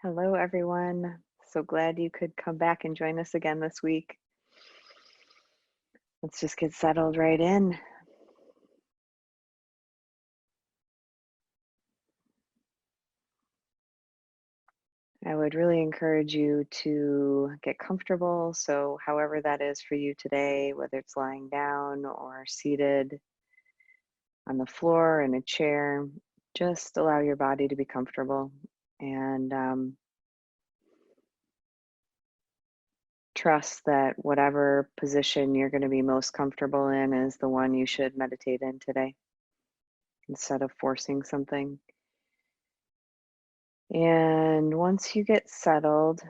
Hello, everyone. So glad you could come back and join us again this week. Let's just get settled right in. I would really encourage you to get comfortable. So, however that is for you today, whether it's lying down or seated on the floor in a chair, just allow your body to be comfortable and trust that whatever position you're going to be most comfortable in is the one you should meditate in today instead of forcing something. And once you get settled,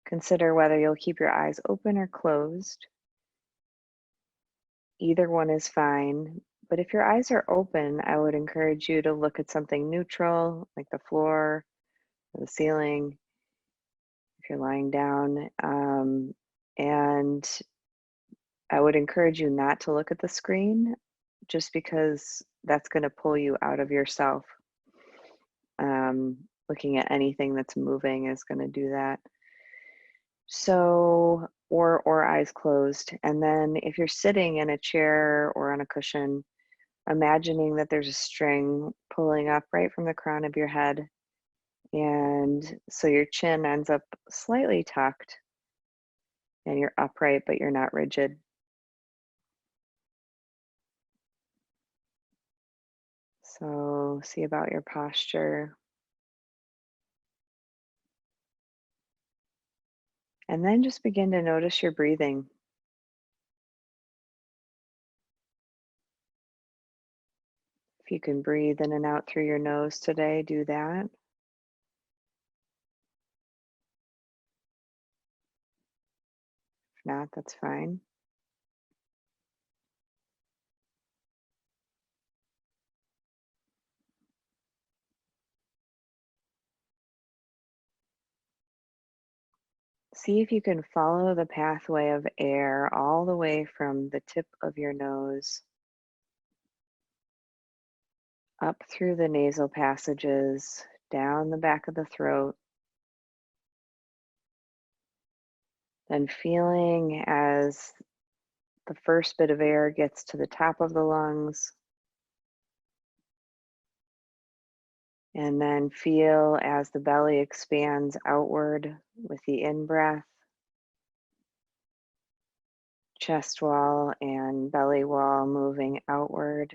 consider whether you'll keep your eyes open or closed. Either one is fine. But if your eyes are open, I would encourage you to look at something neutral, like the floor or the ceiling, if you're lying down. And I would encourage you not to look at the screen just because that's going to pull you out of yourself. Looking at anything that's moving is going to do that. So, or eyes closed. And then if you're sitting in a chair or on a cushion, imagining that there's a string pulling up right from the crown of your head. And so your chin ends up slightly tucked and you're upright, but you're not rigid. So see about your posture. And then just begin to notice your breathing. If you can breathe in and out through your nose today, do that. If not, that's fine. See if you can follow the pathway of air all the way from the tip of your nose up through the nasal passages, down the back of the throat, then feeling as the first bit of air gets to the top of the lungs, and then feel as the belly expands outward with the in-breath, chest wall and belly wall moving outward.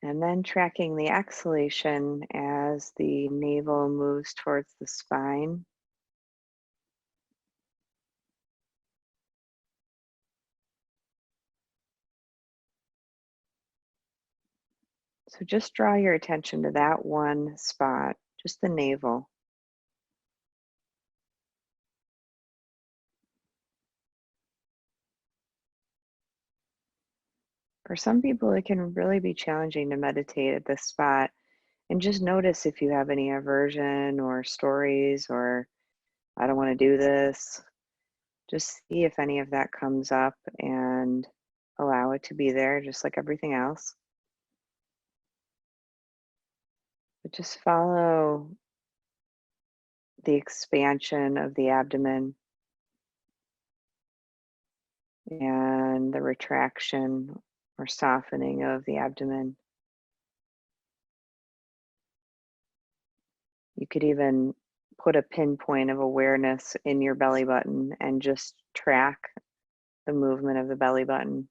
And then tracking the exhalation as the navel moves towards the spine. So just draw your attention to that one spot, just the navel. For some people, it can really be challenging to meditate at this spot. And just notice if you have any aversion or stories or I don't want to do this. Just see if any of that comes up and allow it to be there, just like everything else. But just follow the expansion of the abdomen and the retraction or softening of the abdomen. You could even put a pinpoint of awareness in your belly button and just track the movement of the belly button.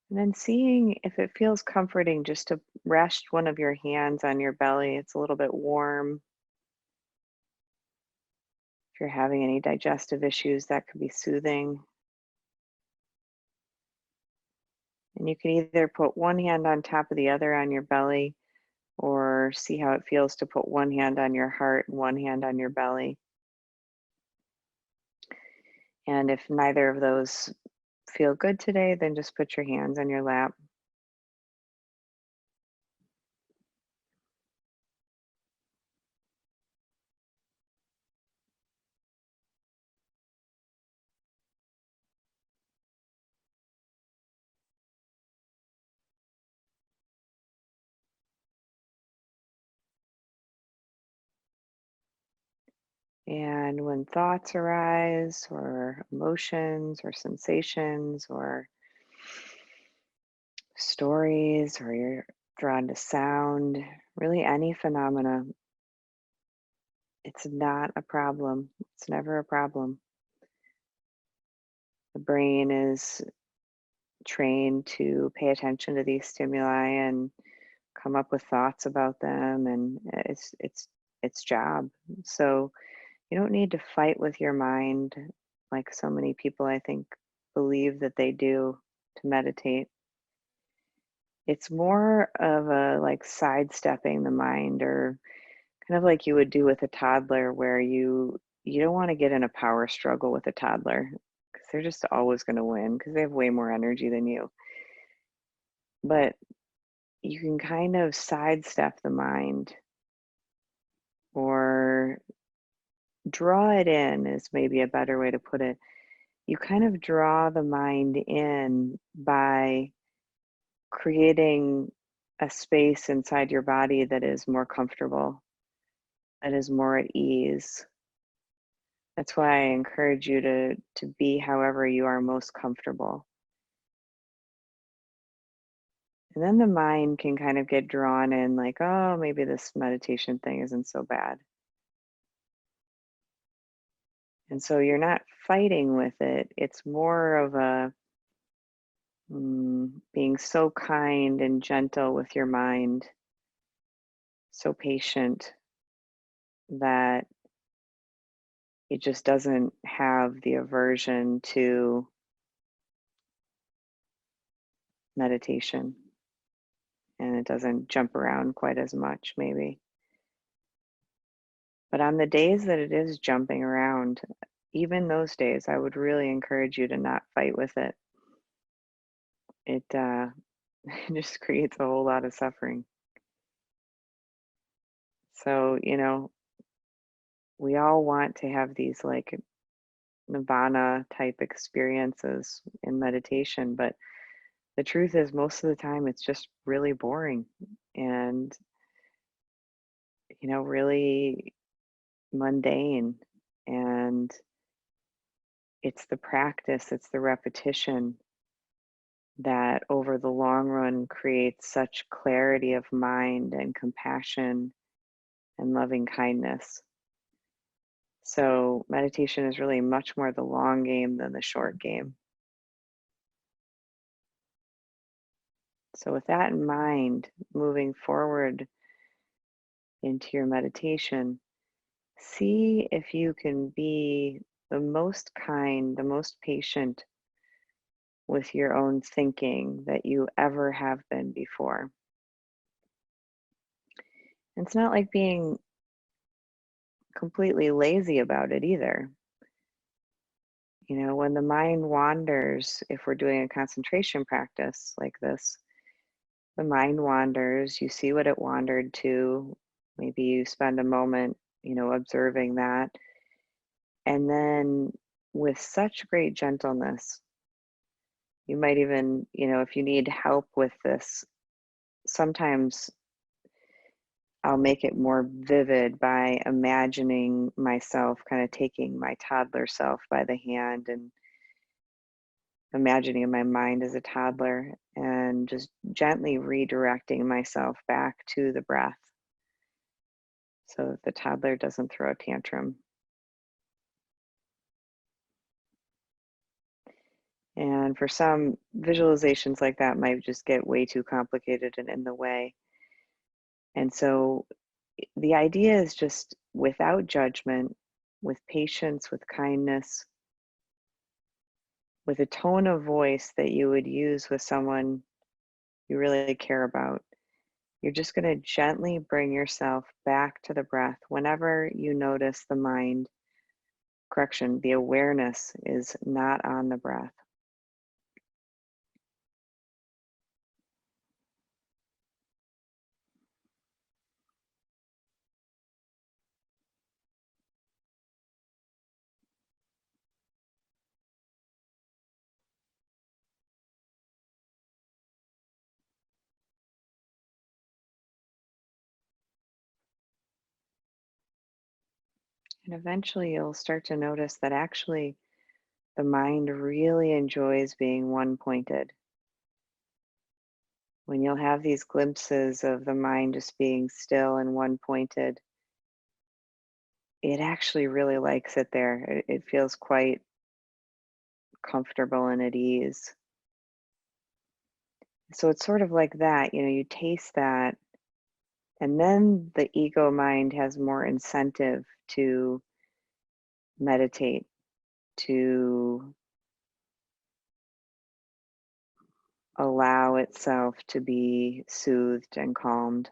And then seeing if it feels comforting just to rest one of your hands on your belly. It's a little bit warm. If you're having any digestive issues, that could be soothing. And you can either put one hand on top of the other on your belly, or see how it feels to put one hand on your heart and one hand on your belly. And if neither of those feel good today, then just put your hands on your lap. And when thoughts arise, or emotions, or sensations, or stories, or you're drawn to sound, really any phenomena, it's not a problem. It's never a problem. The brain is trained to pay attention to these stimuli and come up with thoughts about them, and it's its job. So you don't need to fight with your mind like so many people, I think, believe that they do to meditate. It's more of a like sidestepping the mind, or kind of like you would do with a toddler, where you don't want to get in a power struggle with a toddler, because they're just always going to win because they have way more energy than you. But you can kind of sidestep the mind, or draw it in is maybe a better way to put it. You kind of draw the mind in by creating a space inside your body that is more comfortable, that is more at ease. That's why I encourage you to be however you are most comfortable. And then the mind can kind of get drawn in, like, oh, maybe this meditation thing isn't so bad. And so you're not fighting with it. It's more of a being so kind and gentle with your mind, so patient that it just doesn't have the aversion to meditation, and it doesn't jump around quite as much, maybe. But on the days that it is jumping around, even those days, I would really encourage you to not fight with it. It it just creates a whole lot of suffering. So, we all want to have these like nirvana type experiences in meditation, but the truth is, most of the time, it's just really boring and, really mundane. And it's the practice, it's the repetition that over the long run creates such clarity of mind and compassion and loving kindness. So, meditation is really much more the long game than the short game. So, with that in mind, moving forward into your meditation, see if you can be the most kind, the most patient with your own thinking that you ever have been before. It's not like being completely lazy about it either. When the mind wanders, if we're doing a concentration practice like this, the mind wanders, you see what it wandered to. Maybe you spend a moment, observing that. And then with such great gentleness, you might even, if you need help with this, sometimes I'll make it more vivid by imagining myself kind of taking my toddler self by the hand, and imagining my mind as a toddler, and just gently redirecting myself back to the breath so that the toddler doesn't throw a tantrum. And for some, visualizations like that might just get way too complicated and in the way. And so the idea is just without judgment, with patience, with kindness, with a tone of voice that you would use with someone you really care about. You're just going to gently bring yourself back to the breath whenever you notice the mind. Correction, the awareness is not on the breath. And eventually you'll start to notice that actually the mind really enjoys being one pointed. When you'll have these glimpses of the mind just being still and one pointed, it actually really likes it there. It feels quite comfortable and at ease. So it's sort of like that, you taste that, and then the ego mind has more incentive to meditate, to allow itself to be soothed and calmed.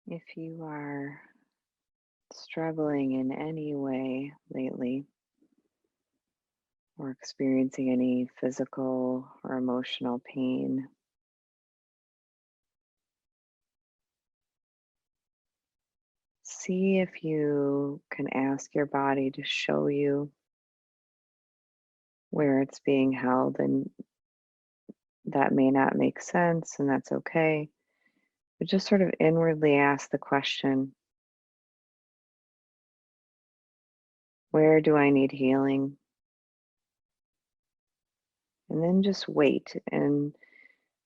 If you are struggling in any way lately or experiencing any physical or emotional pain, see if you can ask your body to show you where it's being held, and that may not make sense, and that's okay. But just sort of inwardly ask the question, where do I need healing? And then just wait and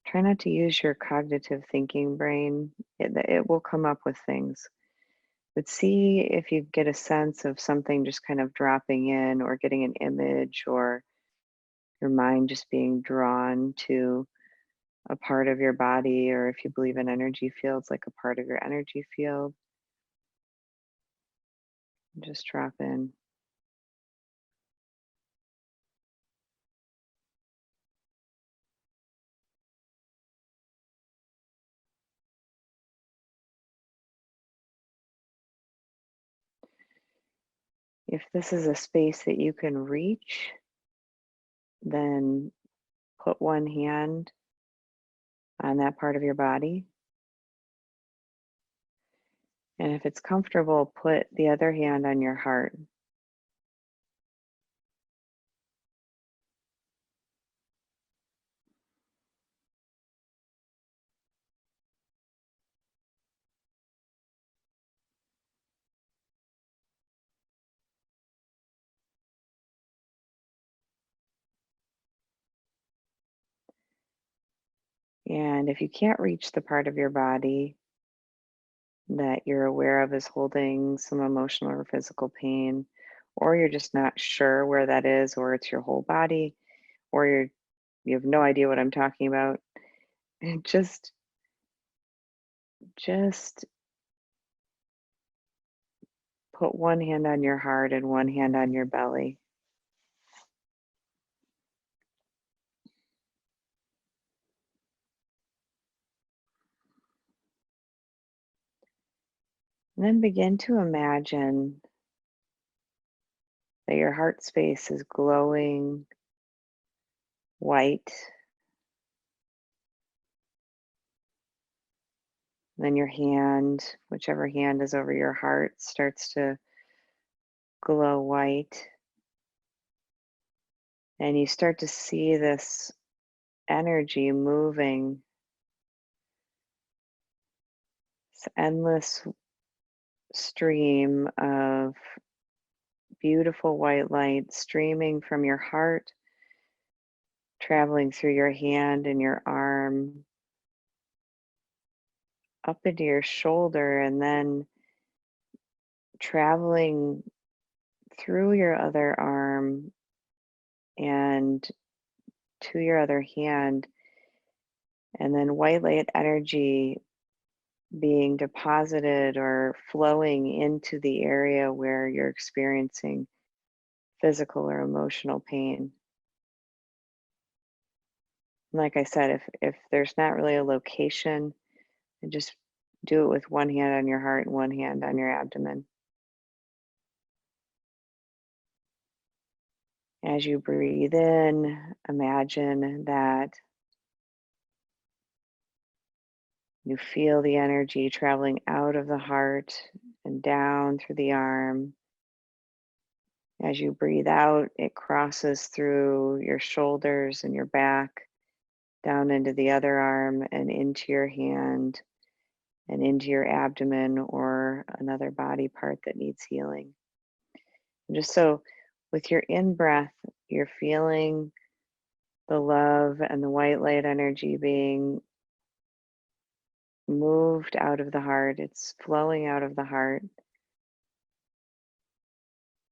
try not to use your cognitive thinking brain. It will come up with things. But see if you get a sense of something just kind of dropping in, or getting an image, or your mind just being drawn to a part of your body, or if you believe in energy fields, like a part of your energy field. Just drop in. If this is a space that you can reach, then put one hand on that part of your body. And if it's comfortable, put the other hand on your heart. And if you can't reach the part of your body that you're aware of is holding some emotional or physical pain, or you're just not sure where that is, or it's your whole body, or you have no idea what I'm talking about, just put one hand on your heart and one hand on your belly. And then begin to imagine that your heart space is glowing white. Then your hand, whichever hand is over your heart, starts to glow white. And you start to see this energy moving, this endless stream of beautiful white light streaming from your heart, traveling through your hand and your arm, up into your shoulder, and then traveling through your other arm and to your other hand, and then white light energy being deposited or flowing into the area where you're experiencing physical or emotional pain. Like I said, if there's not really a location, then just do it with one hand on your heart and one hand on your abdomen. As you breathe in, imagine that you feel the energy traveling out of the heart and down through the arm. As you breathe out, it crosses through your shoulders and your back, down into the other arm and into your hand and into your abdomen or another body part that needs healing. And just so with your in breath, you're feeling the love and the white light energy being moved out of the heart. It's flowing out of the heart.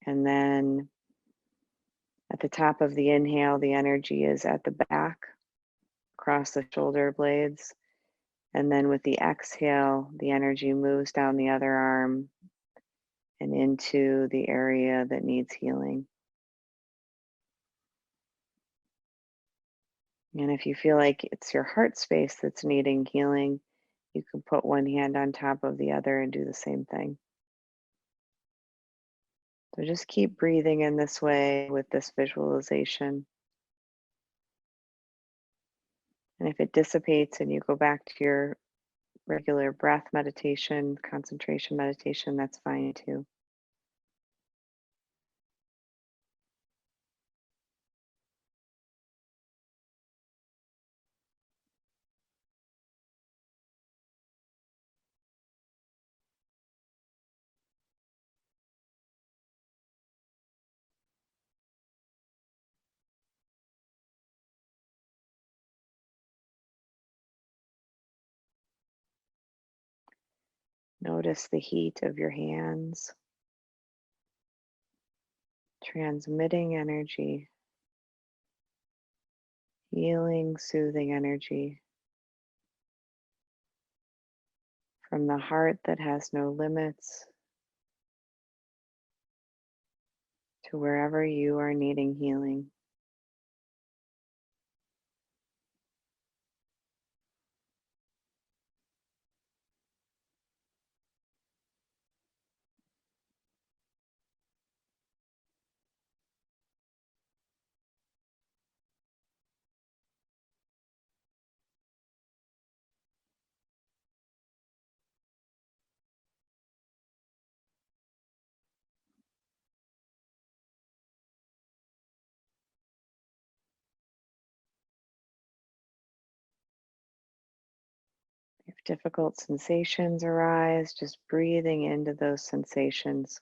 And then at the top of the inhale, the energy is at the back, across the shoulder blades. And then with the exhale, the energy moves down the other arm and into the area that needs healing. And if you feel like it's your heart space that's needing healing, You can put one hand on top of the other and do the same thing. So just keep breathing in this way with this visualization. And if it dissipates and you go back to your regular breath meditation, concentration meditation, that's fine too. Notice the heat of your hands, transmitting energy, healing, soothing energy from the heart that has no limits to wherever you are needing healing. If difficult sensations arise, just breathing into those sensations,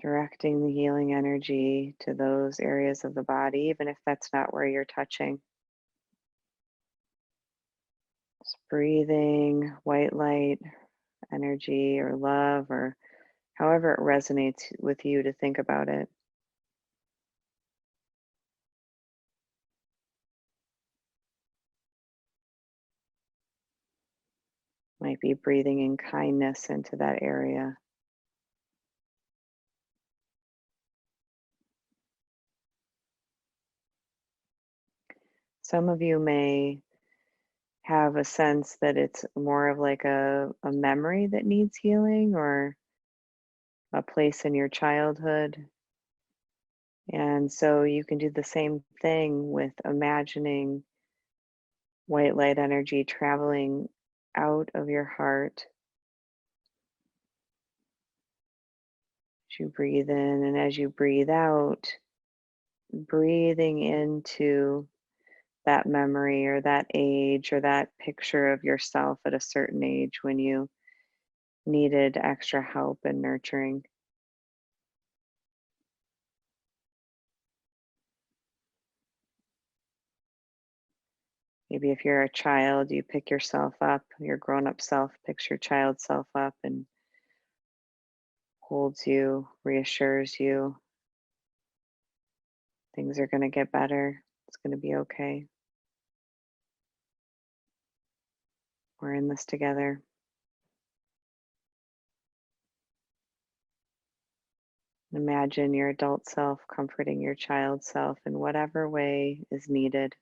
directing the healing energy to those areas of the body, even if that's not where you're touching. Just breathing white light energy or love or however it resonates with you to think about it. Might be breathing in kindness into that area. Some of you may have a sense that it's more of like a memory that needs healing or a place in your childhood. And so you can do the same thing with imagining white light energy traveling out of your heart as you breathe in, and as you breathe out, breathing into that memory or that age or that picture of yourself at a certain age when you needed extra help and nurturing. Maybe if you're a child, you pick yourself up, your grown up self picks your child self up and holds you, reassures you. Things are going to get better. It's going to be okay. We're in this together. Imagine your adult self comforting your child self in whatever way is needed.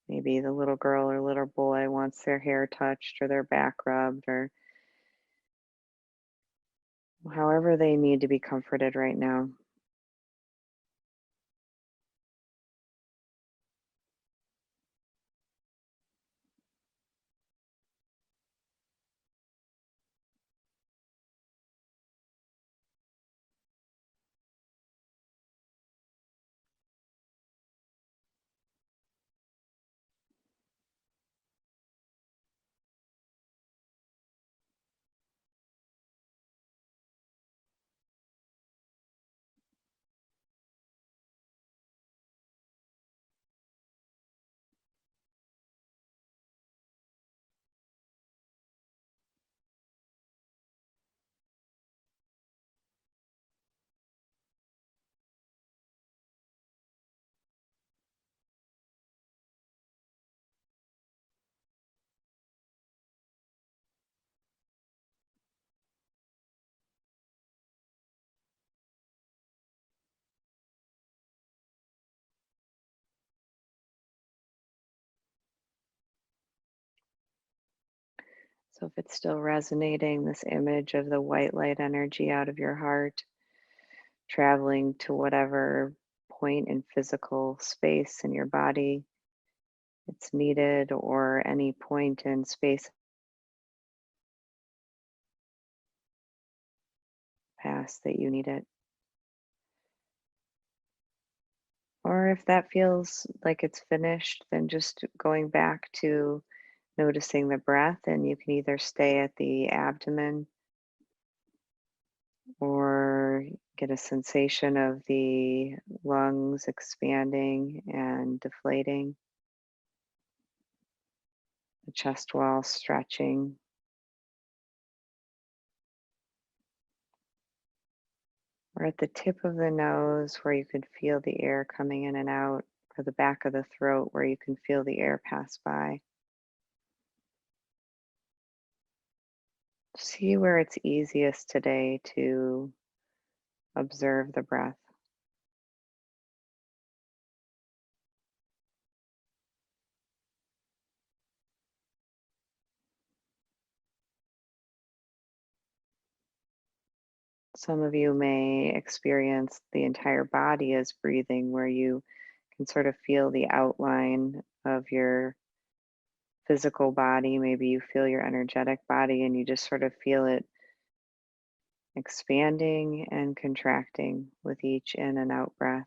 Maybe the little girl or little boy wants their hair touched or their back rubbed or however they need to be comforted right now. So, if it's still resonating, this image of the white light energy out of your heart traveling to whatever point in physical space in your body it's needed, or any point in space past that you need it. Or if that feels like it's finished, then just going back to noticing the breath, and you can either stay at the abdomen or get a sensation of the lungs expanding and deflating, the chest wall stretching, or at the tip of the nose where you could feel the air coming in and out, or the back of the throat where you can feel the air pass by. See where it's easiest today to observe the breath. Some of you may experience the entire body as breathing, where you can sort of feel the outline of your physical body. Maybe you feel your energetic body and you just sort of feel it expanding and contracting with each in and out breath.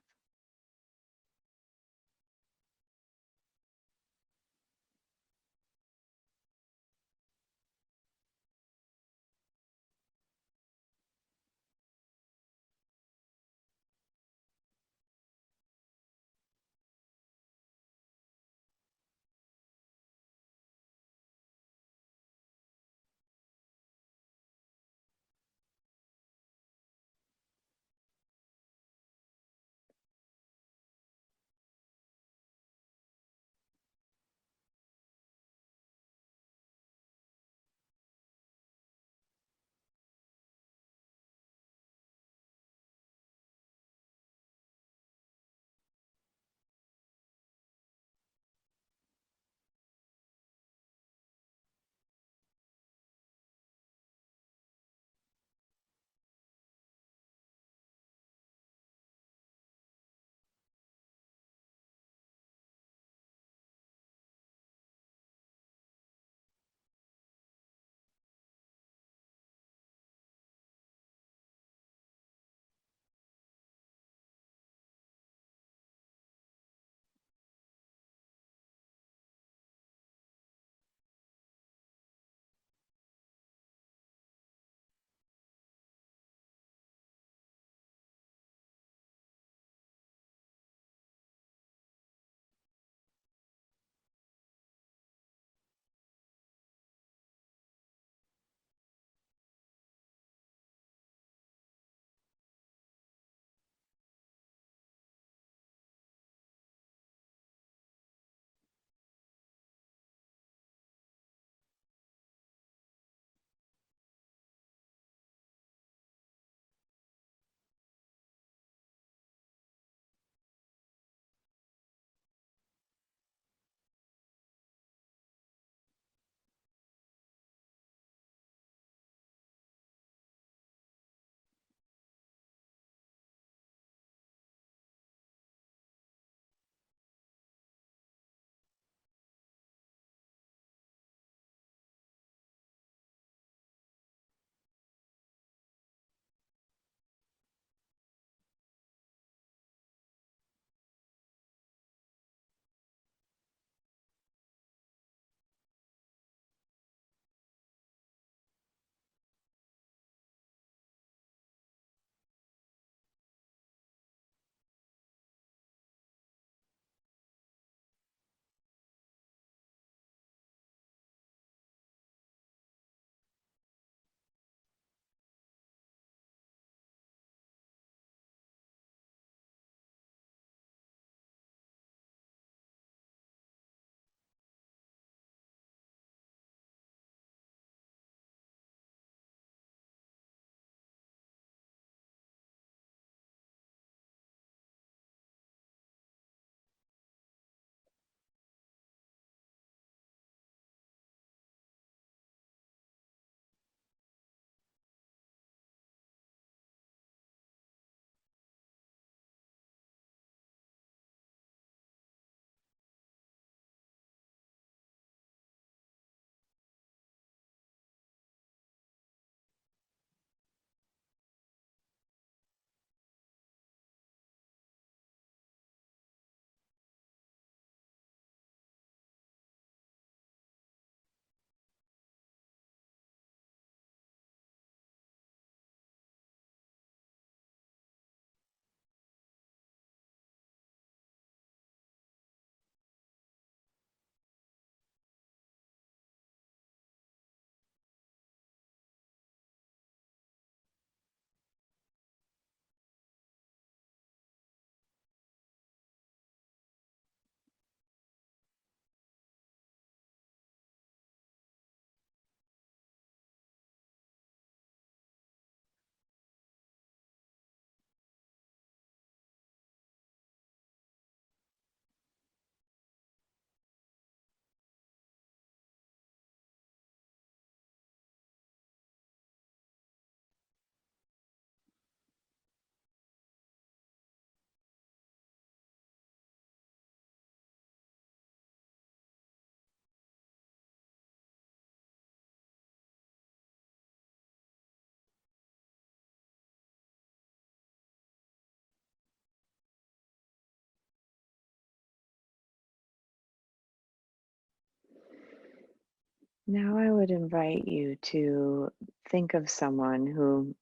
Now I would invite you to think of someone who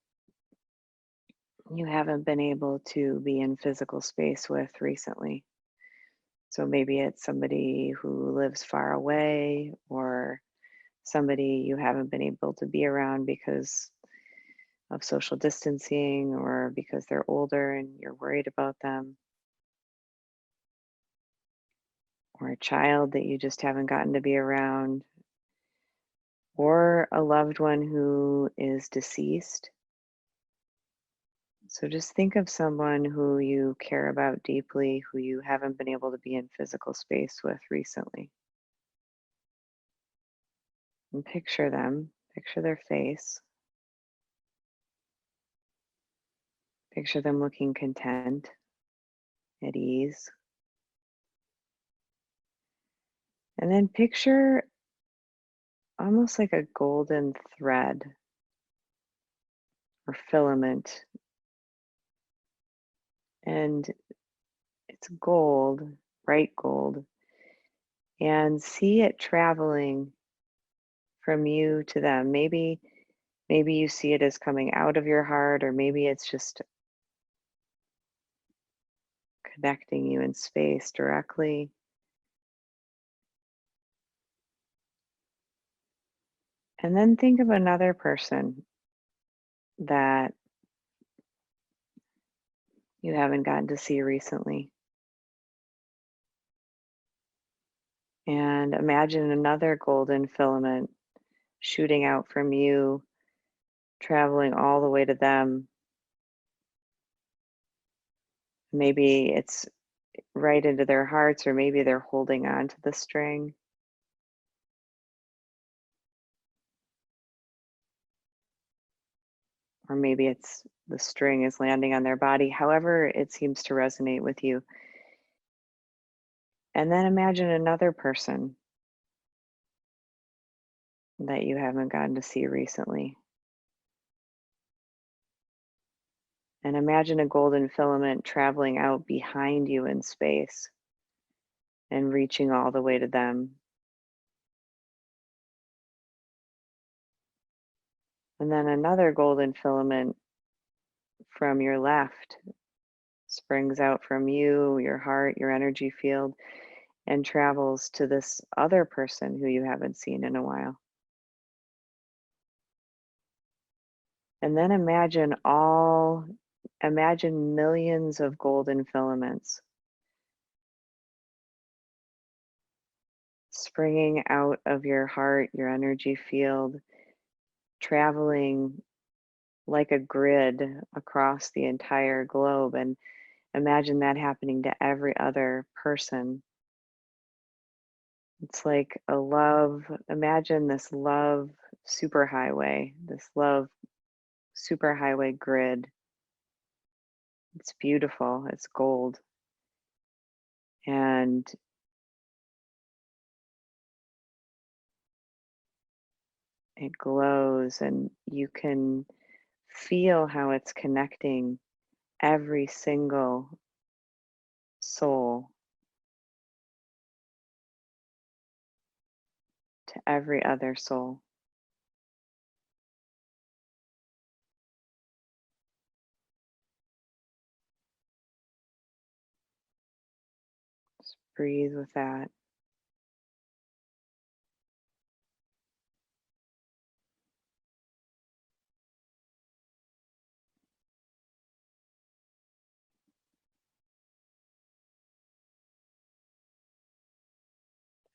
you haven't been able to be in physical space with recently. So maybe it's somebody who lives far away or somebody you haven't been able to be around because of social distancing or because they're older and you're worried about them, or a child that you just haven't gotten to be around, or a loved one who is deceased. So just think of someone who you care about deeply, who you haven't been able to be in physical space with recently. And picture them, picture their face, picture them looking content, at ease. And then picture almost like a golden thread or filament. And it's gold, bright gold. And see it traveling from you to them. Maybe you see it as coming out of your heart, or maybe it's just connecting you in space directly. And then think of another person that you haven't gotten to see recently. And imagine another golden filament shooting out from you, traveling all the way to them. Maybe it's right into their hearts, or maybe they're holding on to the string, or maybe it's the string is landing on their body, however it seems to resonate with you. And then imagine another person that you haven't gotten to see recently. And imagine a golden filament traveling out behind you in space and reaching all the way to them. And then another golden filament from your left springs out from you, your heart, your energy field, and travels to this other person who you haven't seen in a while. And then imagine millions of golden filaments springing out of your heart, your energy field, traveling like a grid across the entire globe. And imagine that happening to every other person. It's like imagine this love superhighway, this love superhighway grid. It's beautiful, it's gold, and it glows, and you can feel how it's connecting every single soul to every other soul. Just breathe with that.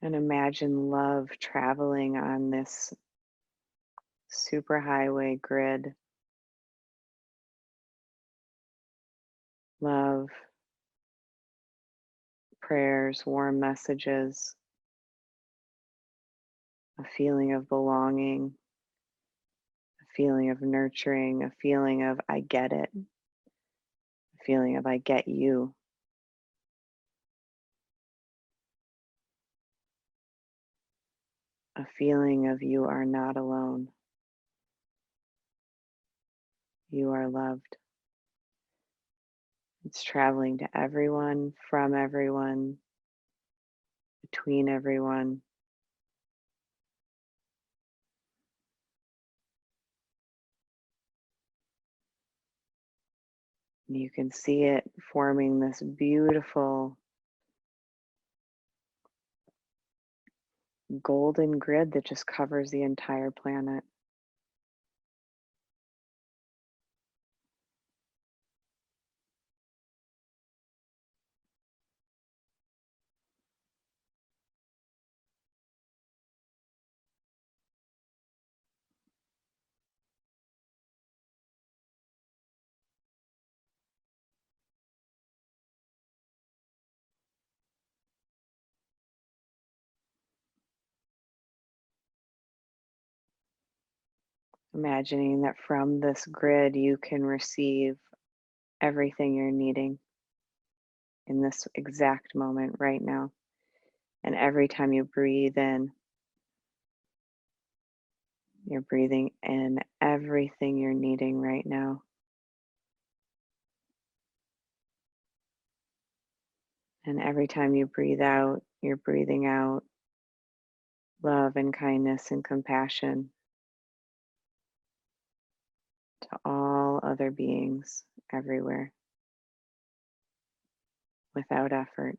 And imagine love traveling on this superhighway grid. Love, prayers, warm messages, a feeling of belonging, a feeling of nurturing, a feeling of I get it, a feeling of I get you, a feeling of you are not alone. You are loved. It's traveling to everyone, from everyone, between everyone. You can see it forming this beautiful golden grid that just covers the entire planet. Imagining that from this grid you can receive everything you're needing in this exact moment right now. And every time you breathe in, you're breathing in everything you're needing right now. And every time you breathe out, you're breathing out love and kindness and compassion to all other beings everywhere without effort.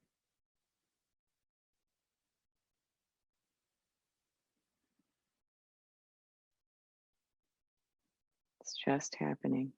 It's just happening.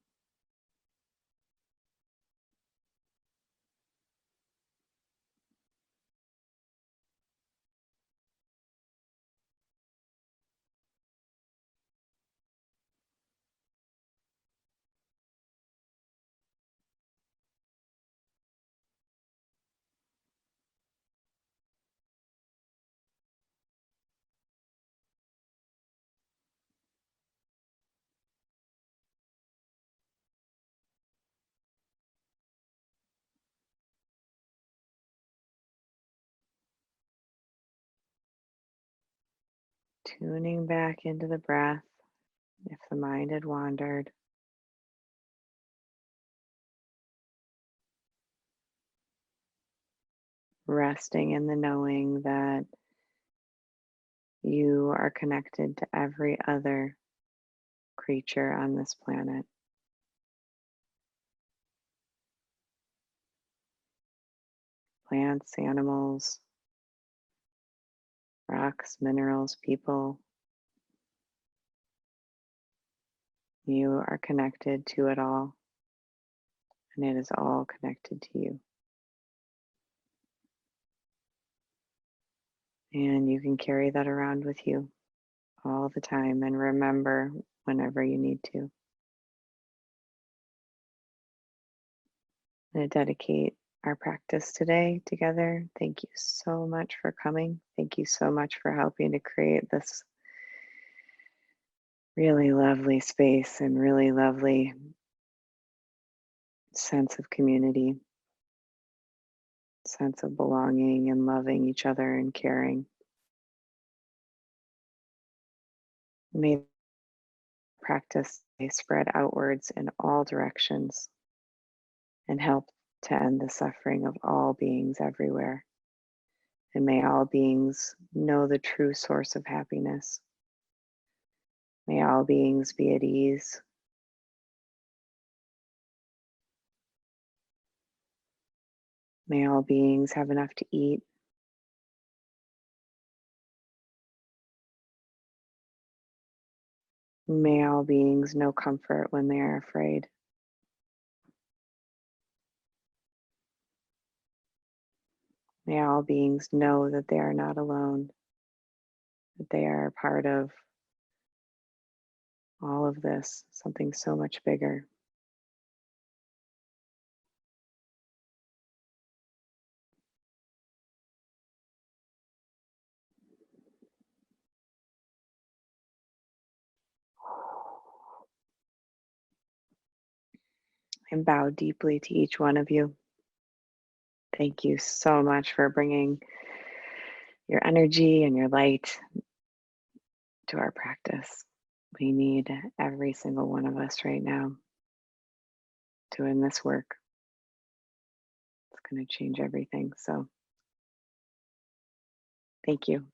Tuning back into the breath if the mind had wandered. Resting in the knowing that you are connected to every other creature on this planet. Plants, animals, rocks, minerals, people. You are connected to it all, and it is all connected to you. And you can carry that around with you all the time and remember whenever you need to. I'm going to dedicate our practice today together. Thank you so much for coming. Thank you so much for helping to create this really lovely space and really lovely sense of community, sense of belonging and loving each other and caring. May practice may spread outwards in all directions and help to end the suffering of all beings everywhere. And may all beings know the true source of happiness. May all beings be at ease. May all beings have enough to eat. May all beings know comfort when they are afraid. May all beings know that they are not alone, that they are a part of all of this, something so much bigger. And bow deeply to each one of you. Thank you so much for bringing your energy and your light to our practice. We need every single one of us right now doing this work. It's going to change everything. So, thank you.